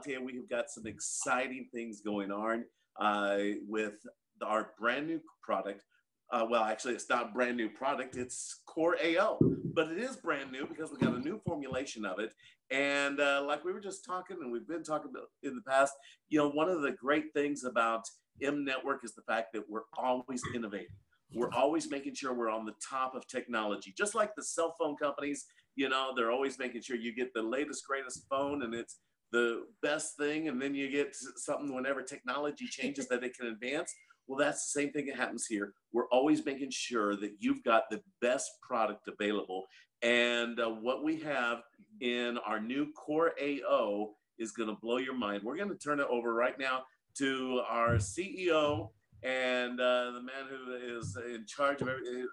I'll tell you, we have got some exciting things going on with our brand new product. Well, actually, it's not a brand new product. It's CoreAO, but it is brand new because we got a new formulation of it. And like we were just talking, and we've been talking about in the past, you know, one of the great things about M Network is the fact that we're always innovating. We're always making sure we're on the top of technology, just like the cell phone companies. You know, they're always making sure you get the latest, greatest phone, and it's the best thing. And then you get something whenever technology changes that it can advance. Well, that's the same thing that happens here. We're always making sure that you've got the best product available. And what we have in our new CoreAO is going to blow your mind. We're going to turn it over right now to our CEO and the man who is in charge of everything,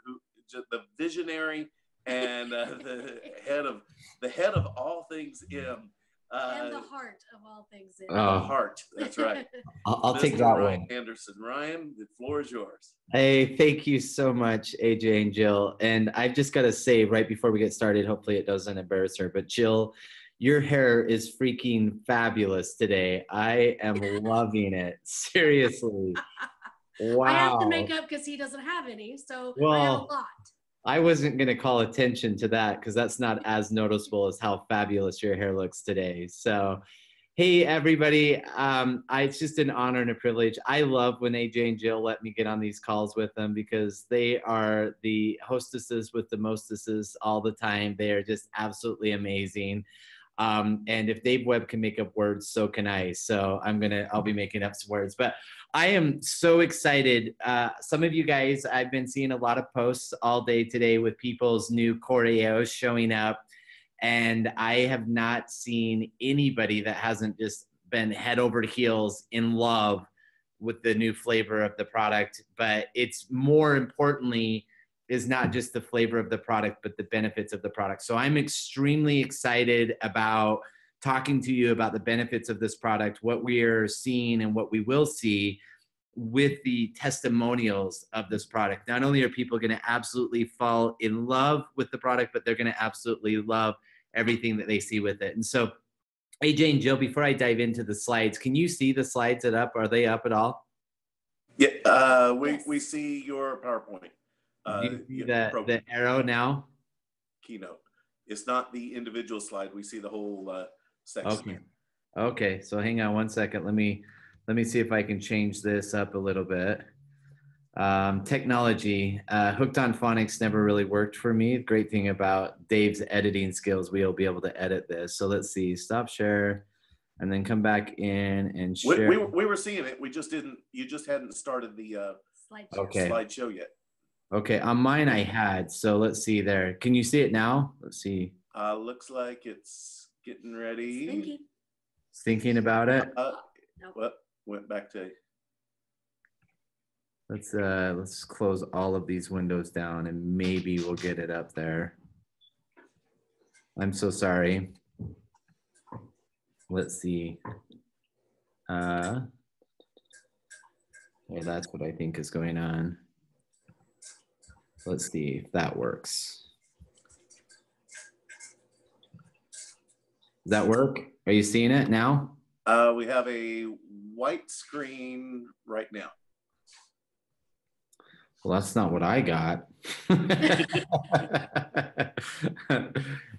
the visionary and the head of all things M. And the heart of all things. The heart, that's right. I'll take that Ryan one. Anderson. Ryan, the floor is yours. Hey, thank you so much, AJ and Jill. And I've just got to say right before we get started, hopefully it doesn't embarrass her, but Jill, your hair is freaking fabulous today. I am loving it. Seriously. Wow. I have the makeup because he doesn't have any, so well, I have a lot. I wasn't going to call attention to that because that's not as noticeable as how fabulous your hair looks today. So, hey, everybody. It's just an honor and a privilege. I love when AJ and Jill let me get on these calls with them because they are the hostesses with the mostesses all the time. They are just absolutely amazing. And if Dave Webb can make up words, so can I. So I'll be making up some words, but I am so excited. Some of you guys, I've been seeing a lot of posts all day today with people's new CoreAO showing up. And I have not seen anybody that hasn't just been head over heels in love with the new flavor of the product. But it's more importantly, is not just the flavor of the product, but the benefits of the product. So I'm extremely excited about talking to you about the benefits of this product, what we are seeing and what we will see with the testimonials of this product. Not only are people going to absolutely fall in love with the product, but they're going to absolutely love everything that they see with it. And so AJ and Jill, before I dive into the slides, can you see the slides up? Are they up at all? Yeah, Yes. we see your PowerPoint. Do you see the arrow now? Keynote. It's not the individual slide. We see the whole section. Okay. So hang on one second. Let me see if I can change this up a little bit. Technology. Hooked on Phonics never really worked for me. The great thing about Dave's editing skills, we'll be able to edit this. So let's see. Stop share. And then come back in and share. We were seeing it. We just didn't. You just hadn't started the slideshow yet. Okay, on mine I had. So let's see there. Can you see it now? Let's see. Looks like it's getting ready. Thinking about it. Nope. What went back to? Let's close all of these windows down and maybe we'll get it up there. I'm so sorry. Let's see. Well, that's what I think is going on. Let's see if that works. Does that work? Are you seeing it now? We have a white screen right now. Well, that's not what I got.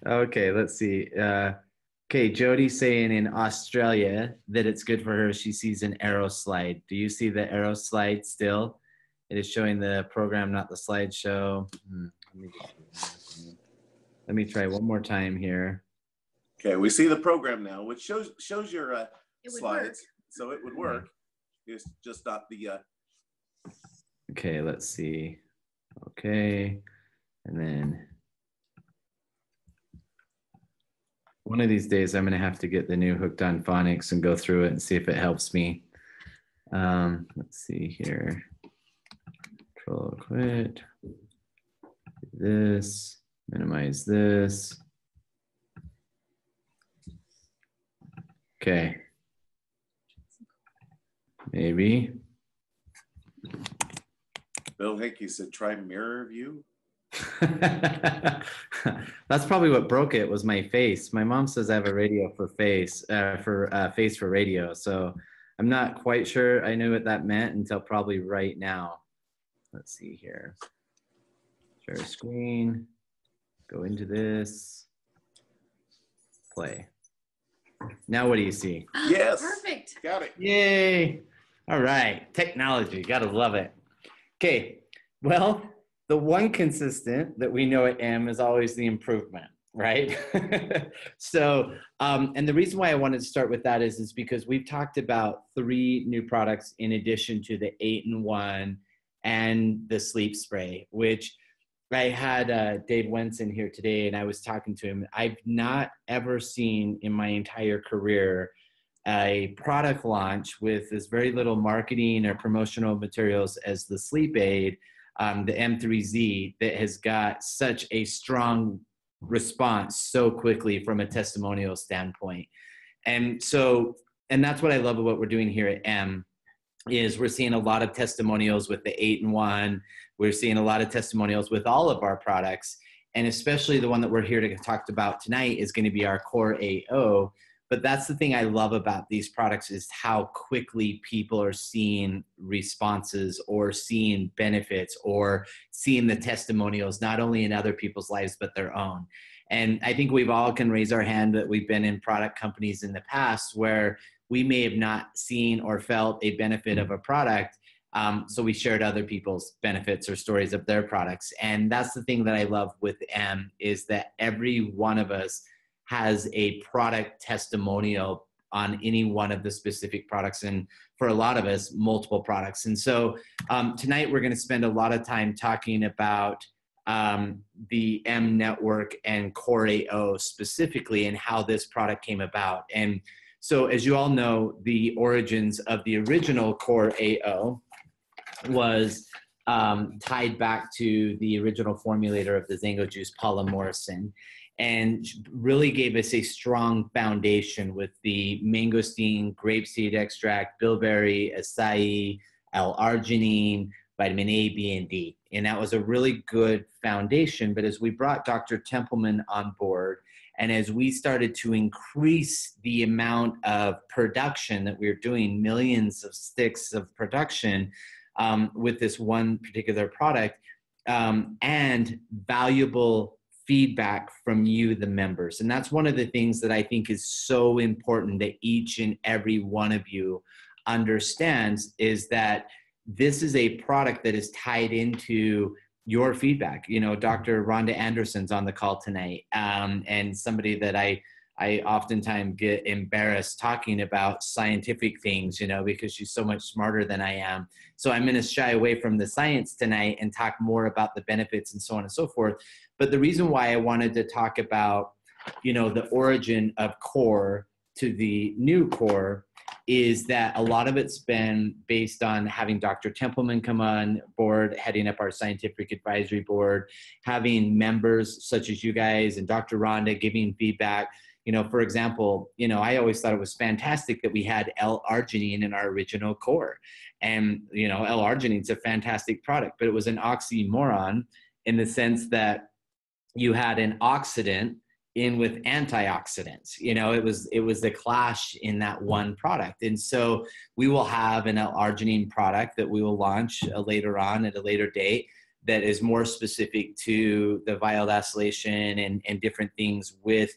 Okay, let's see. Okay, Jody's saying in Australia that it's good for her. She sees an arrow slide. Do you see the arrow slide still? It is showing the program, not the slideshow. Let me try one more time here. Okay, we see the program now, which shows your slides, so it would work. It's just not the. Okay, let's see. Okay, and then one of these days I'm going to have to get the new Hooked on Phonics and go through it and see if it helps me. Let's see here. Control quit. Do this. Minimize this. Okay. Maybe. Bill Hickey said, try mirror view. That's probably what broke it, was my face. My mom says I have a radio for face, face for radio. So I'm not quite sure I knew what that meant until probably right now. Let's see here. Share screen, go into this, play. Now what do you see? Yes. Perfect. Got it. Yay. All right. Technology. Gotta love it. Okay. Well, the one consistent that we know at M is always the improvement, right? So, and the reason why I wanted to start with that is because we've talked about 3 new products in addition to the 8-in-1 and the sleep spray, which I had Dave Wenson here today, and I was talking to him. I've not ever seen in my entire career a product launch with as very little marketing or promotional materials as the sleep aid, the M3Z, that has got such a strong response so quickly from a testimonial standpoint. And so, and that's what I love about what we're doing here at M, is we're seeing a lot of testimonials with the 8-in-1. We're seeing a lot of testimonials with all of our products. And especially the one that we're here to talk about tonight is going to be our CoreAO. But that's the thing I love about these products, is how quickly people are seeing responses or seeing benefits or seeing the testimonials, not only in other people's lives, but their own. And I think we've all can raise our hand that we've been in product companies in the past where we may have not seen or felt a benefit of a product. So we shared other people's benefits or stories of their products. And that's the thing that I love with M, is that every one of us has a product testimonial on any one of the specific products. And for a lot of us, multiple products. And so tonight we're going to spend a lot of time talking about the M network and CoreAO specifically, and how this product came about. And so as you all know, the origins of the original CoreAO was tied back to the original formulator of the Zango juice, Paula Morrison, and really gave us a strong foundation with the mangosteen, grapeseed extract, bilberry, acai, L-arginine, vitamin A, B, and D. And that was a really good foundation. But as we brought Dr. Templeman on board, and as we started to increase the amount of production that we were doing, millions of sticks of production with this one particular product, and valuable feedback from you, the members. And that's one of the things that I think is so important that each and every one of you understands, is that this is a product that is tied into your feedback. You know, Dr. Rhonda Anderson's on the call tonight, and somebody that I oftentimes get embarrassed talking about scientific things, you know, because she's so much smarter than I am. So I'm going to shy away from the science tonight and talk more about the benefits and so on and so forth. But the reason why I wanted to talk about, you know, the origin of Core to the new Core is that a lot of it's been based on having Dr. Templeman come on board, heading up our scientific advisory board, having members such as you guys and Dr. Rhonda giving feedback. You know, for example, you know, I always thought it was fantastic that we had L-arginine in our original Core. And, you know, L-arginine is a fantastic product, but it was an oxymoron in the sense that you had an oxidant in with antioxidants. You know, it was the clash in that one product. And so we will have an L-arginine product that we will launch later on at a later date that is more specific to the vial-acylation and different things with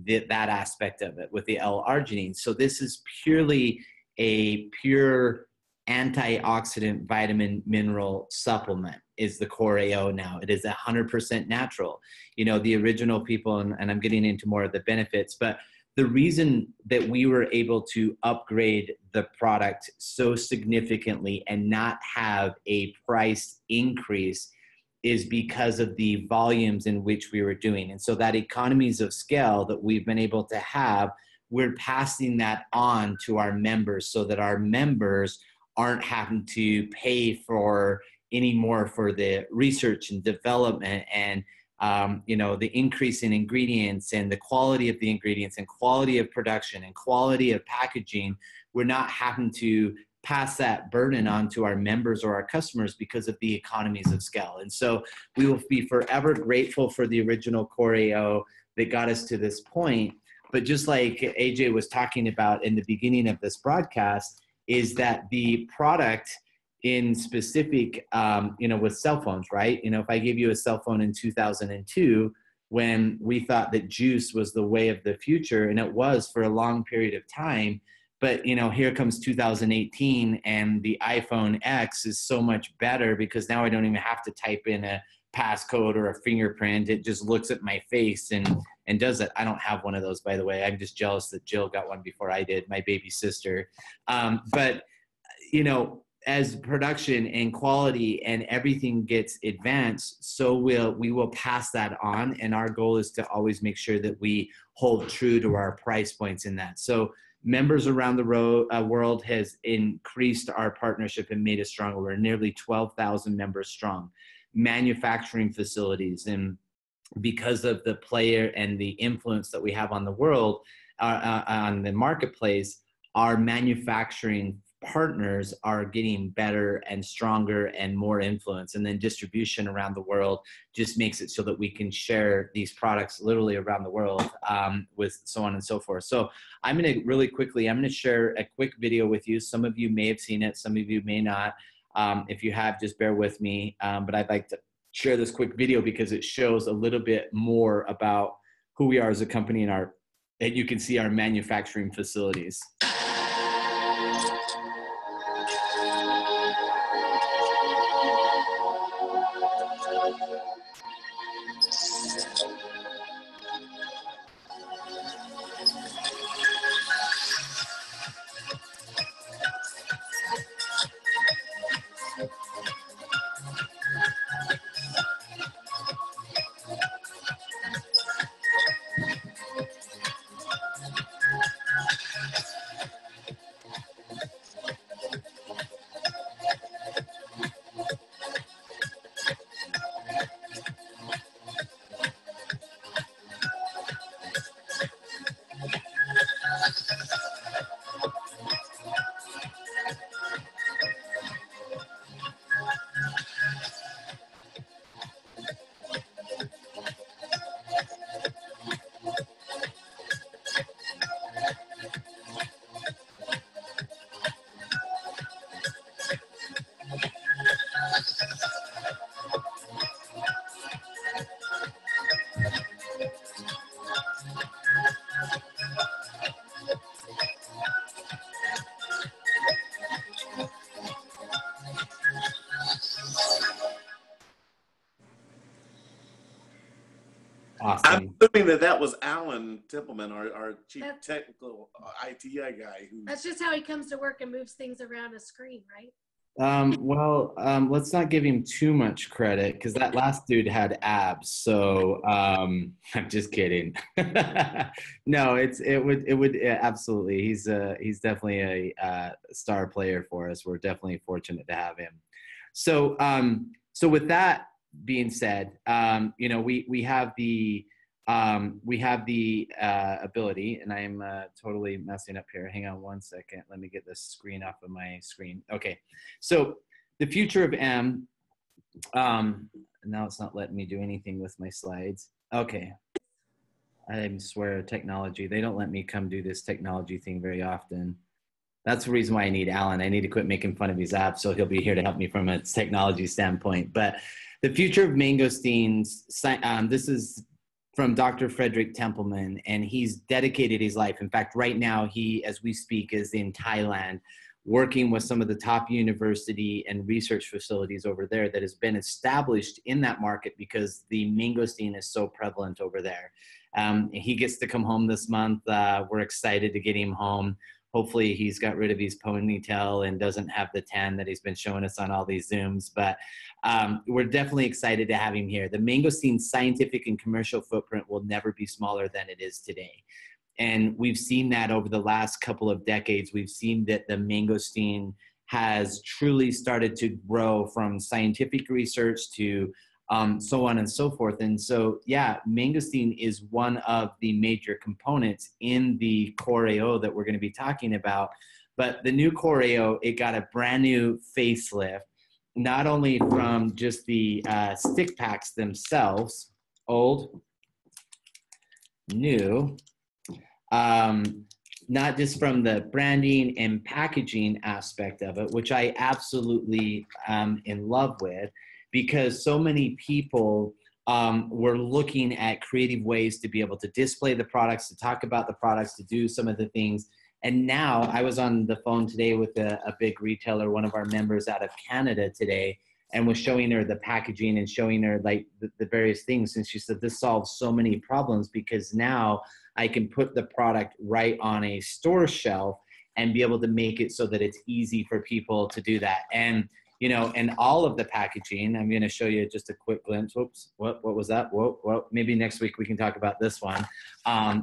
that aspect of it, with the L-arginine. So this is purely a pure antioxidant vitamin mineral supplement is the CoreAO now. It is 100% natural. You know, the original people, and I'm getting into more of the benefits, but the reason that we were able to upgrade the product so significantly and not have a price increase is because of the volumes in which we were doing. And so that economies of scale that we've been able to have, we're passing that on to our members so that our members aren't having to pay for any more for the research and development and you know, the increase in ingredients and the quality of the ingredients and quality of production and quality of packaging. We're not having to pass that burden on to our members or our customers because of the economies of scale. And so we will be forever grateful for the original CoreAO that got us to this point. But just like AJ was talking about in the beginning of this broadcast, is that the product in specific, with cell phones, right? If I give you a cell phone in 2002, when we thought that juice was the way of the future, and it was for a long period of time, but here comes 2018 and the iPhone X is so much better because now I don't even have to type in a passcode or a fingerprint. It just looks at my face and does it. I don't have one of those, by the way. I'm just jealous that Jill got one before I did, my baby sister. But as production and quality and everything gets advanced, so we will pass that on. And our goal is to always make sure that we hold true to our price points in that. So members around the world has increased our partnership and made us stronger. We're nearly 12,000 members strong. Manufacturing facilities, and because of the player and the influence that we have on the world, on the marketplace, our manufacturing partners are getting better and stronger and more influence. And then distribution around the world just makes it so that we can share these products literally around the world, with so on and so forth. So I'm going to share a quick video with you. Some of you may have seen it, some of you may not. If you have, just bear with me. But I'd like to share this quick video because it shows a little bit more about who we are as a company and you can see our manufacturing facilities. Awesome. I'm assuming that was Alan Tippleman, our chief technical ITI guy. That's just how he comes to work and moves things around a screen, right? Let's not give him too much credit because that last dude had abs. So I'm just kidding. No, it would absolutely. He's definitely a star player for us. We're definitely fortunate to have him. So with that being said, we have the ability, and I am totally messing up here. Hang on one second. Let me get this screen off of my screen. Okay. So the future of M, now it's not letting me do anything with my slides. Okay. I swear technology, they don't let me come do this technology thing very often. That's the reason why I need Alan. I need to quit making fun of his apps, so he'll be here to help me from a technology standpoint. But the future of mangosteens, this is from Dr. Frederick Templeman, and he's dedicated his life. In fact, right now, he, as we speak, is in Thailand, working with some of the top university and research facilities over there that has been established in that market because the mangosteen is so prevalent over there. He gets to come home this month. We're excited to get him home. Hopefully he's got rid of his ponytail and doesn't have the tan that he's been showing us on all these Zooms, but we're definitely excited to have him here. The mangosteen scientific and commercial footprint will never be smaller than it is today. And we've seen that over the last couple of decades. We've seen that the mangosteen has truly started to grow from scientific research to so on and so forth. And so, yeah, mangosteen is one of the major components in the CoreAO that we're going to be talking about. But the new CoreAO, it got a brand new facelift, not only from just the stick packs themselves, old, new, not just from the branding and packaging aspect of it, which I absolutely am in love with, because so many people were looking at creative ways to be able to display the products, to talk about the products, to do some of the things. And now I was on the phone today with a big retailer, one of our members out of Canada today, and was showing her the packaging and showing her like the various things. And she said, this solves so many problems because now I can put the product right on a store shelf and be able to make it so that it's easy for people to do that. And, you know, and all of the packaging, I'm going to show you just a quick glimpse. Whoops, what was that? Whoa, maybe next week we can talk about this one,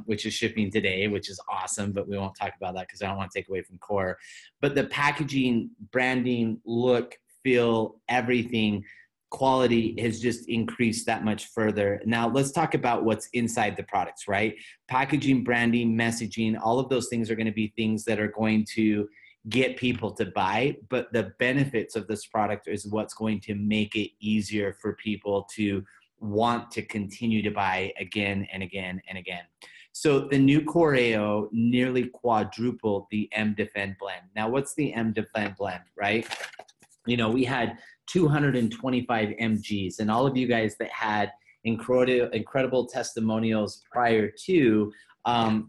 which is shipping today, which is awesome, but we won't talk about that because I don't want to take away from Core. But the packaging, branding, look, feel, everything, quality has just increased that much further. Now let's talk about what's inside the products, right? Packaging, branding, messaging, all of those things are going to be things that are going to get people to buy, but the benefits of this product is what's going to make it easier for people to want to continue to buy again and again and again. So the new CoreAO nearly quadrupled the M-Defend blend. Now what's the M-Defend blend, right? You know, we had 225 mgs, and all of you guys that had incredible testimonials prior to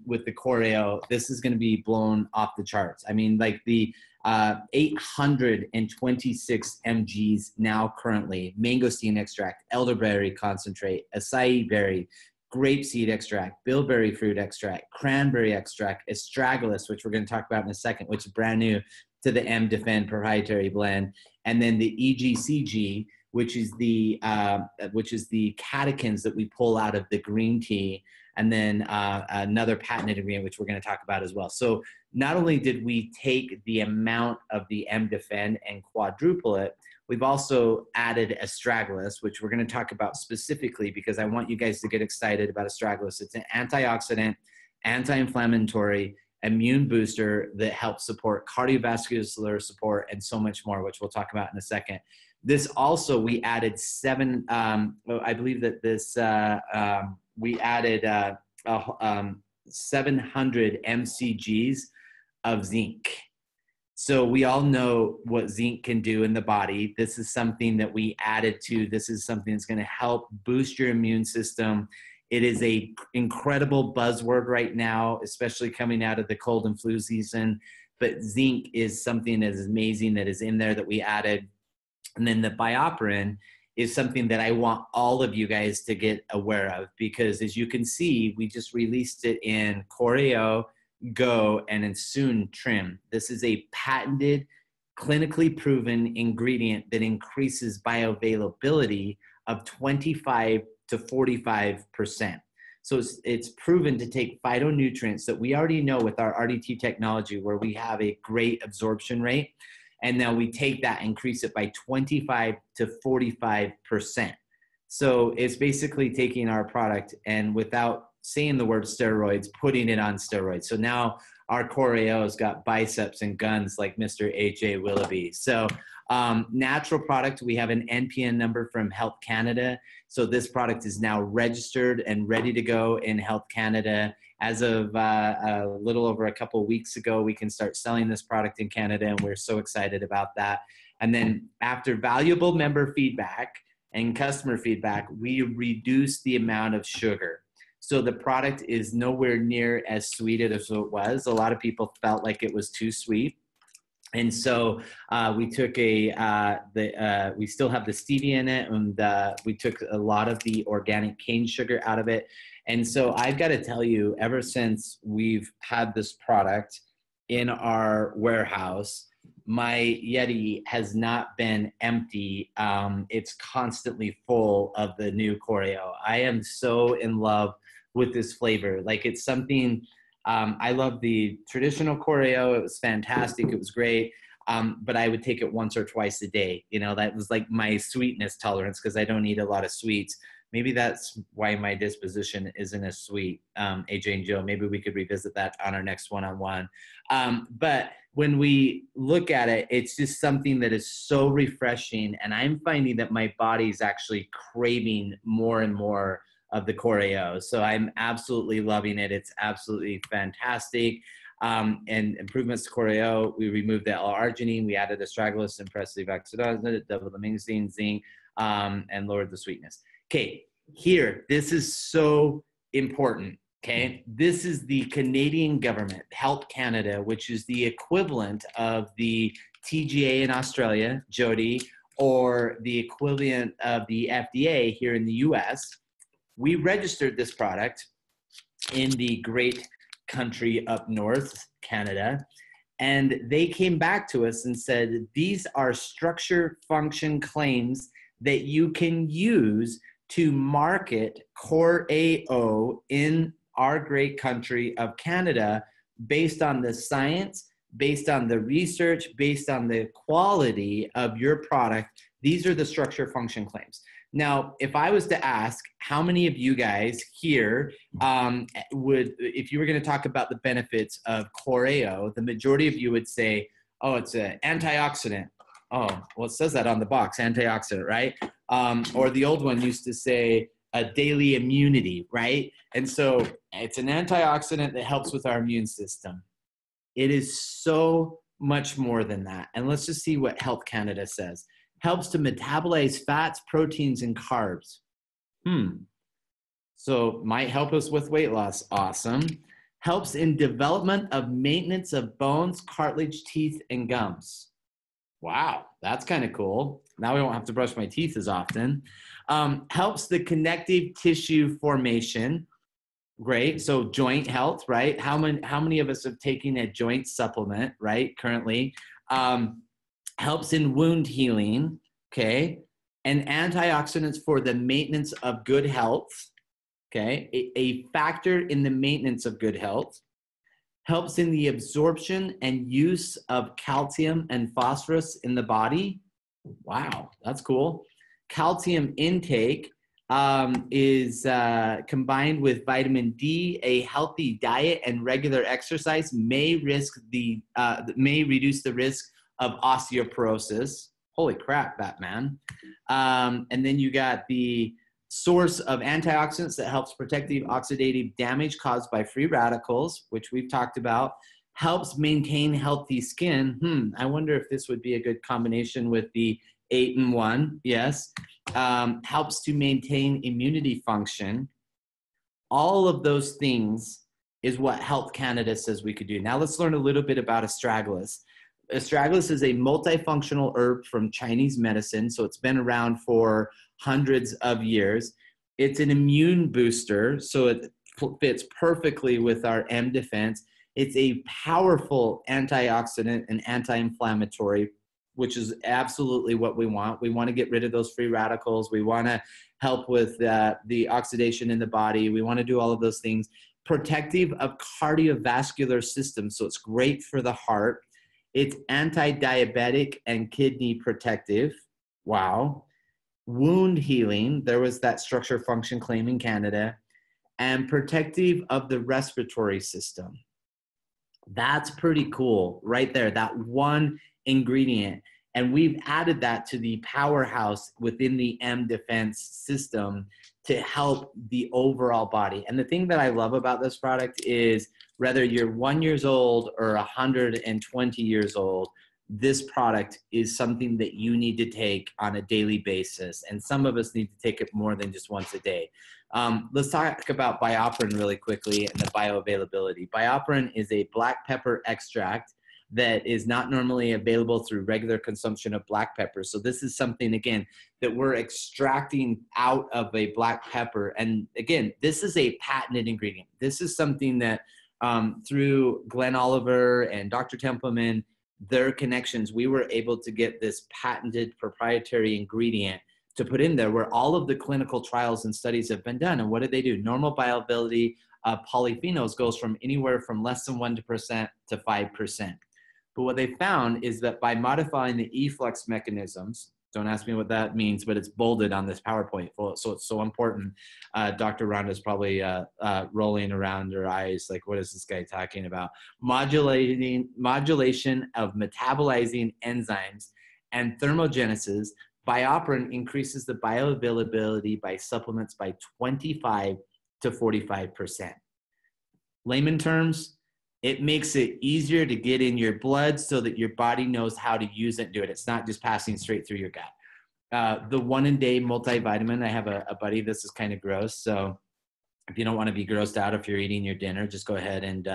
with the CoreAO, this is going to be blown off the charts. I mean, like the 826 mgs now currently, mangosteen extract, elderberry concentrate, acai berry, grapeseed extract, bilberry fruit extract, cranberry extract, astragalus, which we're going to talk about in a second, which is brand new to the M-Defend proprietary blend, and then the EGCG, which is the catechins that we pull out of the green tea, and then another patented ingredient, which we're going to talk about as well. So not only did we take the amount of the M-Defend and quadruple it, we've also added astragalus, which we're going to talk about specifically because I want you guys to get excited about astragalus. It's an antioxidant, anti-inflammatory, immune booster that helps support cardiovascular support and so much more, which we'll talk about in a second. This also, we added 700 mcgs of zinc. So we all know what zinc can do in the body. This is something that we added to. This is something that's going to help boost your immune system. It is an incredible buzzword right now, especially coming out of the cold and flu season. But zinc is something that is amazing that is in there that we added. And then the bioperin is something that I want all of you guys to get aware of because as you can see, we just released it in CoreAO, Go, and in soon Trim. This is a patented, clinically proven ingredient that increases bioavailability of 25 to 45%. So it's proven to take phytonutrients that we already know with our RDT technology where we have a great absorption rate. And now we take that, increase it by 25 to 45%. So it's basically taking our product and without saying the word steroids, putting it on steroids. So now our CoreAO's got biceps and guns like Mr. AJ Willoughby. So natural product, we have an NPN number from Health Canada. So this product is now registered and ready to go in Health Canada. As of a little over a couple of weeks ago, we can start selling this product in Canada, and we're so excited about that. And then after valuable member feedback and customer feedback, we reduce the amount of sugar. So the product is nowhere near as sweet as it was. A lot of people felt like it was too sweet. And so we took we still have the stevia in it, and we took a lot of the organic cane sugar out of it. And so I've got to tell you, ever since we've had this product in our warehouse, my Yeti has not been empty. It's constantly full of the new CoreAO. I am so in love with this flavor. Like it's something, I love the traditional CoreAO. It was fantastic. It was great. But I would take it once or twice a day. You know, that was like my sweetness tolerance because I don't eat a lot of sweets. Maybe that's why my disposition isn't as sweet. AJ and Joe, maybe we could revisit that on our next one-on-one. But when we look at it, it's just something that is so refreshing. And I'm finding that my body's actually craving more and more of the CoreAO. So I'm absolutely loving it. It's absolutely fantastic. And improvements to CoreAO, we removed the L-arginine, we added astragalus and impressive oxidizing, doubled the magnesium, zinc, and lowered the sweetness. Okay, here, this is so important. Okay, this is the Canadian government, Health Canada, which is the equivalent of the TGA in Australia, Jody, or the equivalent of the FDA here in the US. We registered this product in the great country up north, Canada, and they came back to us and said, these are structure function claims that you can use to market CoreAO in our great country of Canada based on the science, based on the research, based on the quality of your product. These are the structure function claims. Now, if I was to ask how many of you guys here would, if you were going to talk about the benefits of CoreAO, the majority of you would say, oh, it's an antioxidant. Oh, well, it says that on the box, antioxidant, right? Or the old one used to say a daily immunity, right? And so it's an antioxidant that helps with our immune system. It is so much more than that. And let's just see what Health Canada says. Helps to metabolize fats, proteins, and carbs. So might help us with weight loss. Awesome. Helps in development of maintenance of bones, cartilage, teeth, and gums. Wow, that's kind of cool. Now I won't have to brush my teeth as often. Helps the connective tissue formation. Great. So joint health, right? How many of us have taken a joint supplement, right? Currently. Helps in wound healing, okay? And antioxidants for the maintenance of good health, okay? A factor in the maintenance of good health. Helps in the absorption and use of calcium and phosphorus in the body. Wow, that's cool. Calcium intake is combined with vitamin D. A healthy diet and regular exercise may reduce the risk of osteoporosis. Holy crap, Batman. And then you got the source of antioxidants that helps protect the oxidative damage caused by free radicals, which we've talked about. Helps maintain healthy skin. I wonder if this would be a good combination with the 8-in-1. Yes. Helps to maintain immunity function. All of those things is what Health Canada says we could do. Now let's learn a little bit about astragalus. Astragalus is a multifunctional herb from Chinese medicine, so it's been around for hundreds of years. It's an immune booster, so it fits perfectly with our M defense. It's a powerful antioxidant and anti-inflammatory, which is absolutely what we want. We want to get rid of those free radicals. We want to help with the oxidation in the body. We want to do all of those things. Protective of cardiovascular system, so it's great for the heart. It's anti-diabetic and kidney protective. Wow. Wound healing. There was that structure function claim in Canada. And protective of the respiratory system. That's pretty cool right there. That one ingredient. And we've added that to the powerhouse within the M defense system to help the overall body. And the thing that I love about this product is whether you're 1 year old or 120 years old, this product is something that you need to take on a daily basis. And some of us need to take it more than just once a day. Let's talk about Bioperin really quickly and the bioavailability. Bioperin is a black pepper extract that is not normally available through regular consumption of black pepper. So this is something, again, that we're extracting out of a black pepper. And again, this is a patented ingredient. This is something that through Glenn Oliver and Dr. Templeman, their connections, we were able to get this patented proprietary ingredient to put in there where all of the clinical trials and studies have been done. And what did they do? Normal bioavailability of polyphenols goes from anywhere from less than 1% to 5%. But what they found is that by modifying the efflux mechanisms Don't ask me what that means, but it's bolded on this PowerPoint. So it's so important. Dr. Rhonda's probably rolling around her eyes like, what is this guy talking about? Modulation of metabolizing enzymes and thermogenesis. Bioperin increases the bioavailability by supplements by 25 to 45%. Layman terms, it makes it easier to get in your blood so that your body knows how to use it and do it. It's not just passing straight through your gut. The 1-a-day multivitamin, I have a buddy, this is kind of gross. So if you don't want to be grossed out if you're eating your dinner, just go ahead and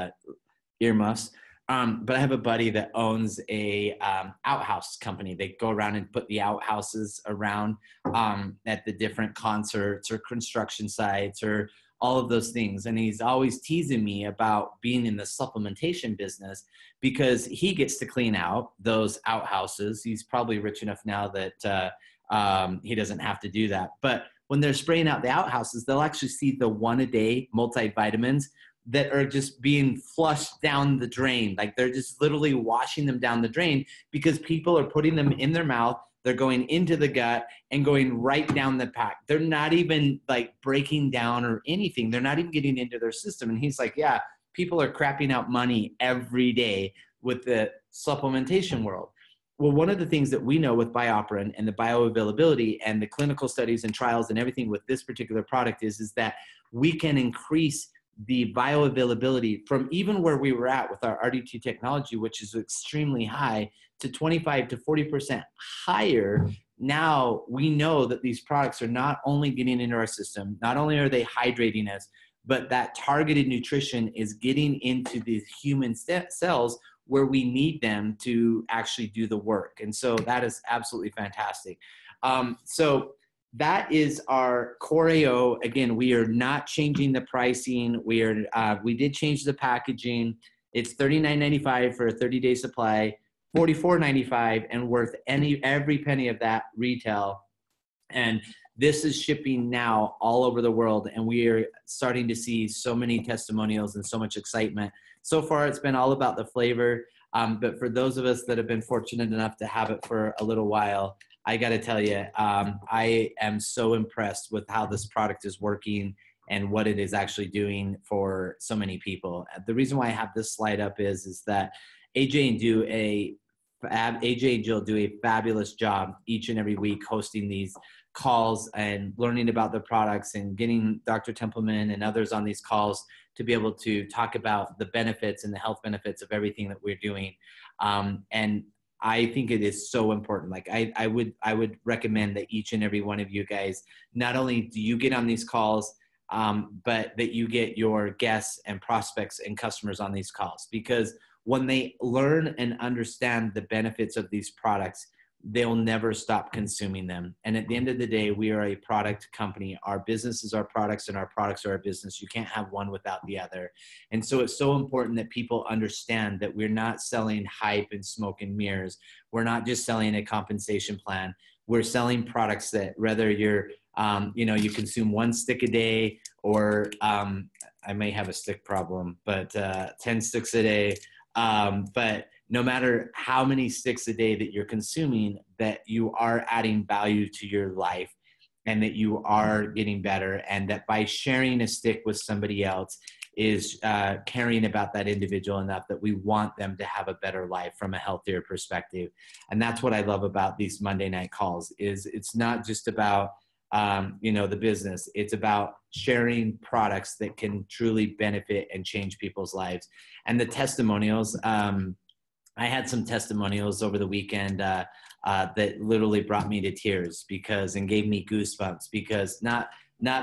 earmuffs. But I have a buddy that owns a outhouse company. They go around and put the outhouses around at the different concerts or construction sites or all of those things. And he's always teasing me about being in the supplementation business because he gets to clean out those outhouses. He's probably rich enough now that he doesn't have to do that. But when they're spraying out the outhouses, they'll actually see the 1-a-day multivitamins that are just being flushed down the drain. Like they're just literally washing them down the drain because people are putting them in their mouth. They're going into the gut and going right down the pack. They're not even like breaking down or anything. They're not even getting into their system. And he's like, yeah, people are crapping out money every day with the supplementation world. Well, one of the things that we know with Bioperin and the bioavailability and the clinical studies and trials and everything with this particular product is that we can increase the bioavailability from even where we were at with our RD2 technology, which is extremely high, to 25 to 40% higher. Now we know that these products are not only getting into our system, not only are they hydrating us, but that targeted nutrition is getting into these human cells where we need them to actually do the work. And so that is absolutely fantastic. So that is our CoreAO. Again, we are not changing the pricing. We did change the packaging. It's $39.95 for a 30-day supply, $44.95, and worth every penny of that retail. And this is shipping now all over the world, and we are starting to see so many testimonials and so much excitement. So far, it's been all about the flavor, but for those of us that have been fortunate enough to have it for a little while, I got to tell you, I am so impressed with how this product is working and what it is actually doing for so many people. The reason why I have this slide up is that AJ and Jill do a fabulous job each and every week hosting these calls and learning about the products and getting Dr. Templeman and others on these calls to be able to talk about the benefits and the health benefits of everything that we're doing. And I think it is so important. Like I would recommend that each and every one of you guys, not only do you get on these calls, but that you get your guests and prospects and customers on these calls, because when they learn and understand the benefits of these products, they'll never stop consuming them. And at the end of the day, we are a product company. Our business is our products and our products are our business. You can't have one without the other. And so it's so important that people understand that we're not selling hype and smoke and mirrors. We're not just selling a compensation plan. We're selling products that whether you're, you consume 1 stick a day or I may have a stick problem, but 10 sticks a day. But no matter how many sticks a day that you're consuming, that you are adding value to your life and that you are getting better, and that by sharing a stick with somebody else is caring about that individual enough that we want them to have a better life from a healthier perspective. And that's what I love about these Monday night calls is it's not just about the business. It's about sharing products that can truly benefit and change people's lives. And the testimonials, I had some testimonials over the weekend that literally brought me to tears and gave me goosebumps, because not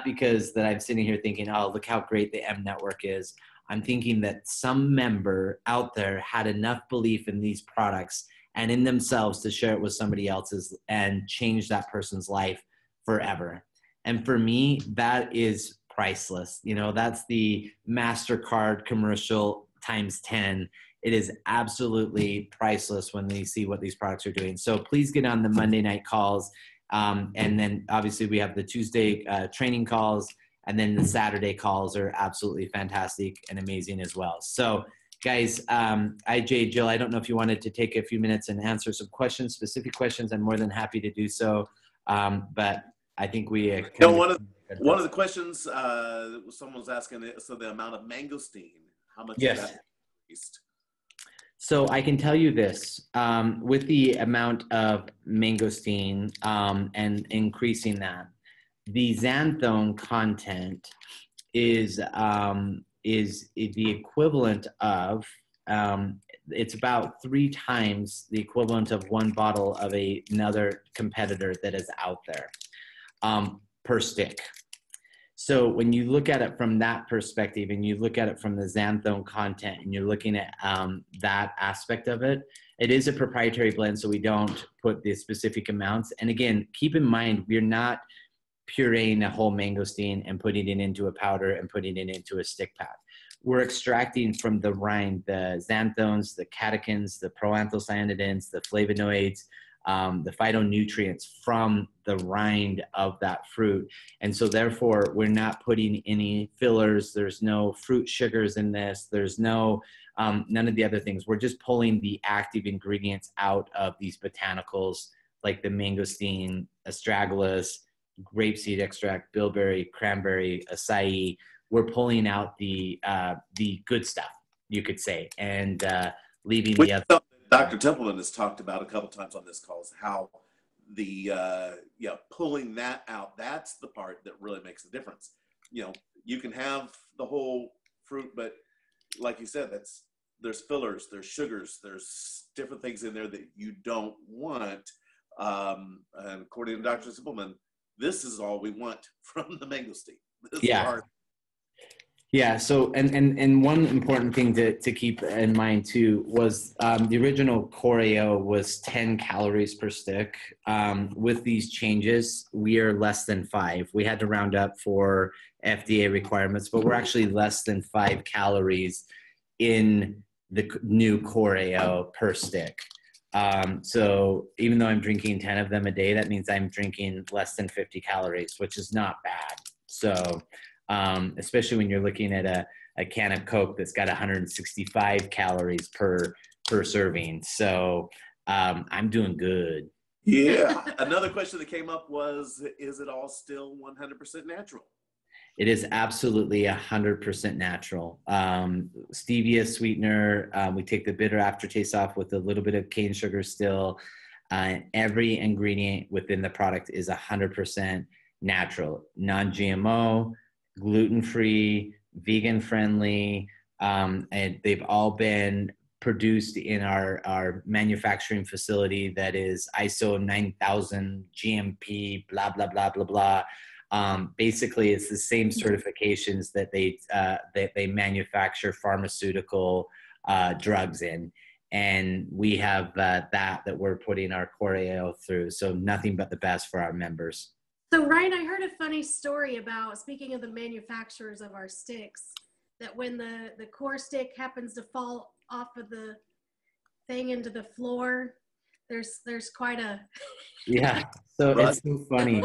because that I'm sitting here thinking, oh, look how great the M Network is. I'm thinking that some member out there had enough belief in these products and in themselves to share it with somebody else's and change that person's life forever. And for me, that is priceless. That's the MasterCard commercial times 10. It is absolutely priceless when they see what these products are doing. So please get on the Monday night calls. And then obviously we have the Tuesday training calls, and then the Saturday calls are absolutely fantastic and amazing as well. So Guys, IJ, Jill, I don't know if you wanted to take a few minutes and answer some questions, specific questions. I'm more than happy to do so. But I think we one of the questions someone was asking, so the amount of mangosteen, how much is that increased? So I can tell you this, with the amount of mangosteen and increasing that, the xanthone content is the equivalent of, it's about 3 times the equivalent of 1 bottle of another competitor that is out there per stick. So when you look at it from that perspective and you look at it from the xanthone content and you're looking at that aspect of it, it is a proprietary blend, so we don't put the specific amounts. And again, keep in mind, we're not pureeing a whole mangosteen and putting it into a powder and putting it into a stick pack. We're extracting from the rind the xanthones, the catechins, the proanthocyanidins, the flavonoids, the phytonutrients from the rind of that fruit. And so therefore, we're not putting any fillers. There's no fruit sugars in this. There's no, none of the other things. We're just pulling the active ingredients out of these botanicals, like the mangosteen, astragalus, grapeseed extract, bilberry, cranberry, acai. We're pulling out the good stuff, you could say, and leaving the other. Dr. Templeman has talked about a couple times on this call is how the pulling that out, that's the part that really makes the difference. You know, you can have the whole fruit, but like you said, there's fillers, there's sugars, there's different things in there that you don't want. And according to Dr. Templeman, this is all we want from the mangosteen. Yeah. So, and one important thing to keep in mind too was the original CoreAO was 10 calories per stick. With these changes, we are less than 5. We had to round up for FDA requirements, but we're actually less than 5 calories in the new CoreAO per stick. So even though I'm drinking 10 of them a day, that means I'm drinking less than 50 calories, which is not bad. So, especially when you're looking at a can of Coke that's got 165 calories per serving. So, I'm doing good. Yeah. Another question that came up was, is it all still 100% natural? It is absolutely 100% natural. Stevia sweetener, we take the bitter aftertaste off with a little bit of cane sugar still. Every ingredient within the product is 100% natural, non-GMO, gluten-free, vegan-friendly, and they've all been produced in our manufacturing facility that is ISO 9000 GMP, blah, blah, blah, blah, blah. Basically, it's the same certifications that they manufacture pharmaceutical drugs in. And we have that we're putting our CoreAO through. So nothing but the best for our members. So Ryan, I heard a funny story about, speaking of the manufacturers of our sticks, that when the core stick happens to fall off of the thing into the floor, there's quite a... Yeah, so it's so funny.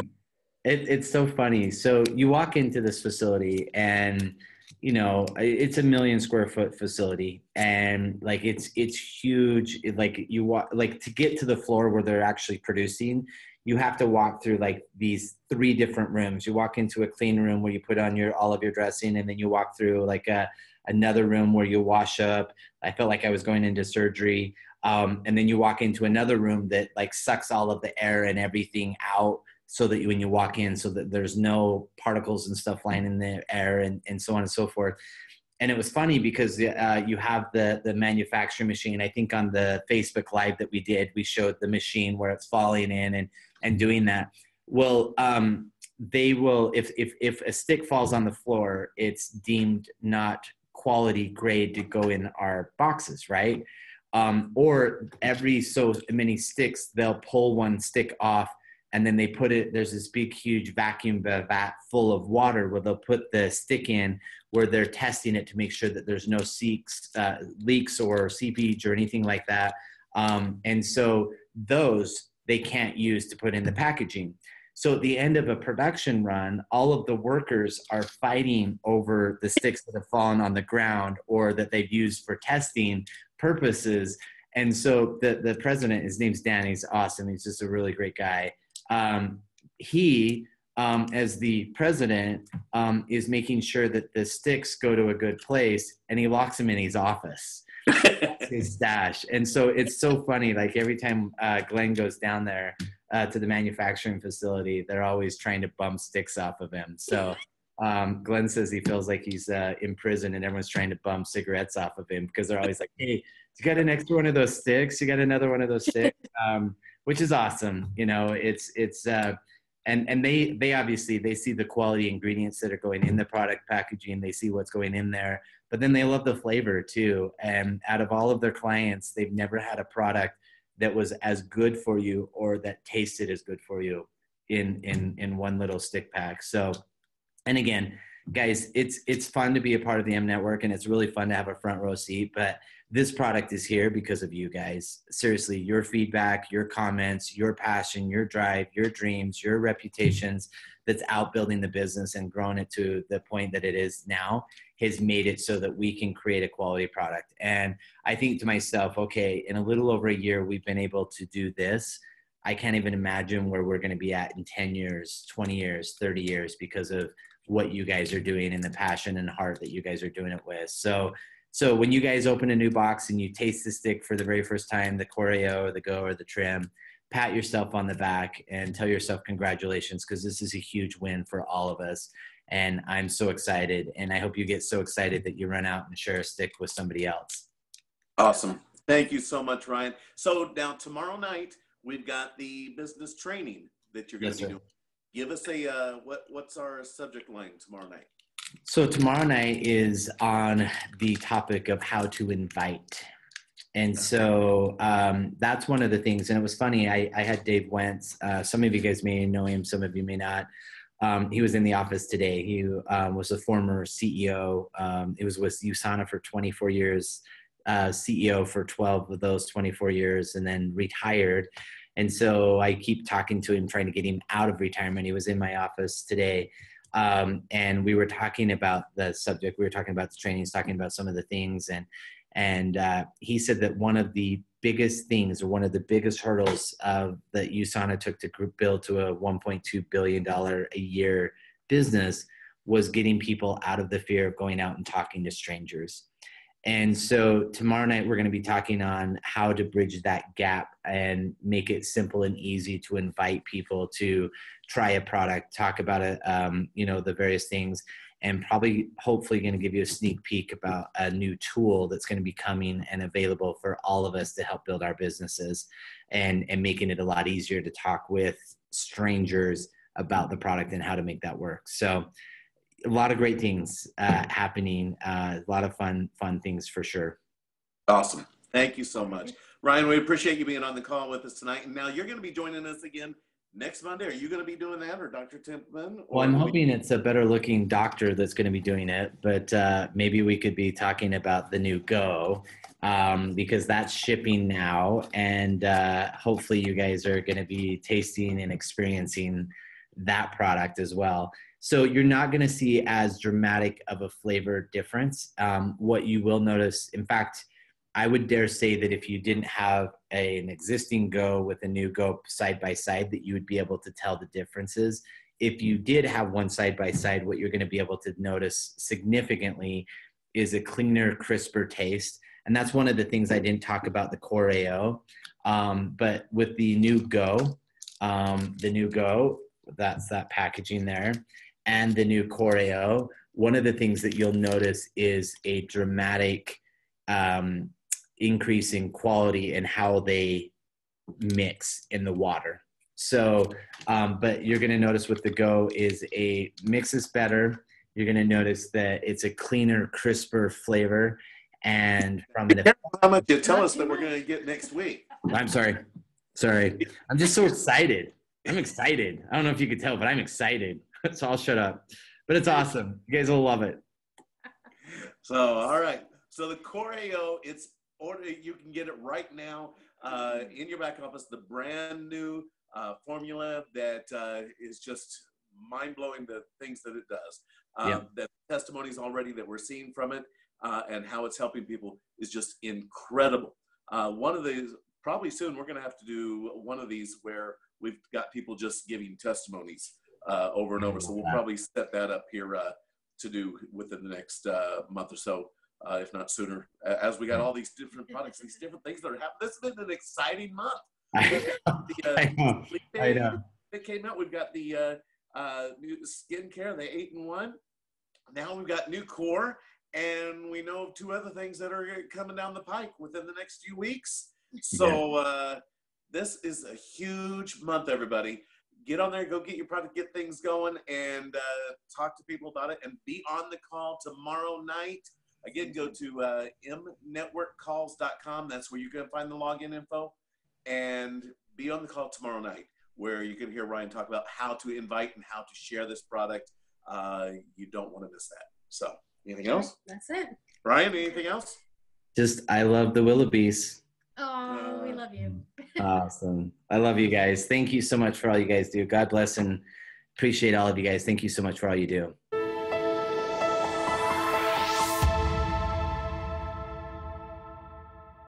It's so funny. So you walk into this facility and, you know, it's a 1 million square foot facility, and like it's huge. Like you walk, like to get to the floor where they're actually producing, you have to walk through like these 3 different rooms. You walk into a clean room where you put on all of your dressing, and then you walk through like another room where you wash up. I felt like I was going into surgery. And then you walk into another room that like sucks all of the air and everything out, so that when you walk in, so that there's no particles and stuff flying in the air, and so on and so forth. And it was funny because you have the manufacturing machine. I think on the Facebook Live that we did, we showed the machine where it's falling in and doing that. Well, they will, if a stick falls on the floor, it's deemed not quality grade to go in our boxes, right? Or every so many sticks, they'll pull one stick off, and then they put it, there's this big, huge vacuum vat full of water where they'll put the stick in, where they're testing it to make sure that there's no leaks or seepage or anything like that. And so those they can't use to put in the packaging. So at the end of a production run, all of the workers are fighting over the sticks that have fallen on the ground or that they've used for testing purposes. And so the president, his name's Dan, he's awesome. He's just a really great guy. He, as the president, is making sure that the sticks go to a good place, and he locks them in his office. His stash. And so it's so funny, like every time Glenn goes down there to the manufacturing facility, they're always trying to bum sticks off of him. So Glenn says he feels like he's in prison and everyone's trying to bum cigarettes off of him because they're always like, hey, you got an extra one of those sticks? You got another one of those sticks? Which is awesome. You know, it's and they obviously, they see the quality ingredients that are going in the product packaging. They see what's going in there, but then they love the flavor too. And out of all of their clients, they've never had a product that was as good for you or that tasted as good for you in one little stick pack. So, and again, guys, it's fun to be a part of the M Network, and it's really fun to have a front row seat, but this product is here because of you guys. Seriously, your feedback, your comments, your passion, your drive, your dreams, your reputations that's out building the business and growing it to the point that it is now has made it so that we can create a quality product. And I think to myself, okay, in a little over a year, we've been able to do this. I can't even imagine where we're going to be at in 10 years, 20 years, 30 years because of what you guys are doing and the passion and heart that you guys are doing it with. So when you guys open a new box and you taste the stick for the very first time, the CoreAO or the Go or the Trim, pat yourself on the back and tell yourself congratulations, because this is a huge win for all of us. And I'm so excited. And I hope you get so excited that you run out and share a stick with somebody else. Awesome. Thank you so much, Ryan. So now tomorrow night, we've got the business training that you're going to be doing. Give us a, what's our subject line tomorrow night? So tomorrow night is on the topic of how to invite. And so that's one of the things. And it was funny. I had Dave Wentz. Some of you guys may know him. Some of you may not. He was in the office today. He was a former CEO. He was with USANA for 24 years, CEO for 12 of those 24 years, and then retired. And so I keep talking to him, trying to get him out of retirement. He was in my office today. And we were talking about the subject. We were talking about the trainings, talking about some of the things. And he said that one of the biggest things, or one of the biggest hurdles that USANA took to build to a $1.2 billion a year business was getting people out of the fear of going out and talking to strangers. And so tomorrow night, we're going to be talking on how to bridge that gap and make it simple and easy to invite people to try a product, talk about it, the various things, and probably hopefully going to give you a sneak peek about a new tool that's going to be coming and available for all of us to help build our businesses and making it a lot easier to talk with strangers about the product and how to make that work. So a lot of great things happening, a lot of fun things for sure. Awesome. Thank you so much. Ryan, we appreciate you being on the call with us tonight. And now you're going to be joining us again next Monday. Are you going to be doing that, or Dr. Timpman? Well, I'm hoping it's a better looking doctor that's going to be doing it, but maybe we could be talking about the new Go because that's shipping now. And hopefully you guys are going to be tasting and experiencing that product as well. So you're not going to see as dramatic of a flavor difference. What you will notice, in fact, I would dare say that if you didn't have an existing Go with a new Go side by side, that you would be able to tell the differences. If you did have one side by side, what you're going to be able to notice significantly is a cleaner, crisper taste. And that's one of the things I didn't talk about the CoreAO. But with the new Go, that's that packaging there, and the new CoreAO, one of the things that you'll notice is a dramatic increase in quality and how they mix in the water. So, but you're going to notice with the Go is a mix is better. You're going to notice that it's a cleaner, crisper flavor. And from an how much you tell us that we're going to get next week. I'm sorry. I'm just so excited. I'm excited. I don't know if you could tell, but I'm excited. So I'll shut up. But it's awesome. You guys will love it. So, all right. So the CoreAO, you can get it right now in your back office, the brand new formula that is just mind-blowing, the things that it does. The testimonies already that we're seeing from it and how it's helping people is just incredible. One of these, probably soon, we're going to have to do one of these where we've got people just giving testimonies over and over. So we'll probably set that up here to do within the next month or so, if not sooner, as we got all these different products, these different things that are happening. This has been an exciting month. I know. It came out. We've got the new skincare, the 8-in-1. Now we've got new core, and we know of 2 other things that are coming down the pike within the next few weeks. So this is a huge month, everybody. Get on there, go get your product, get things going, and talk to people about it, and be on the call tomorrow night. Again, go to mnetworkcalls.com. That's where you can find the login info, and be on the call tomorrow night, where you can hear Ryan talk about how to invite and how to share this product. You don't want to miss that. So, anything else? That's it. Ryan, anything else? Just, I love the Willoughbys. Oh, we love you. Awesome. I love you guys. Thank you so much for all you guys do. God bless and appreciate all of you guys. Thank you so much for all you do.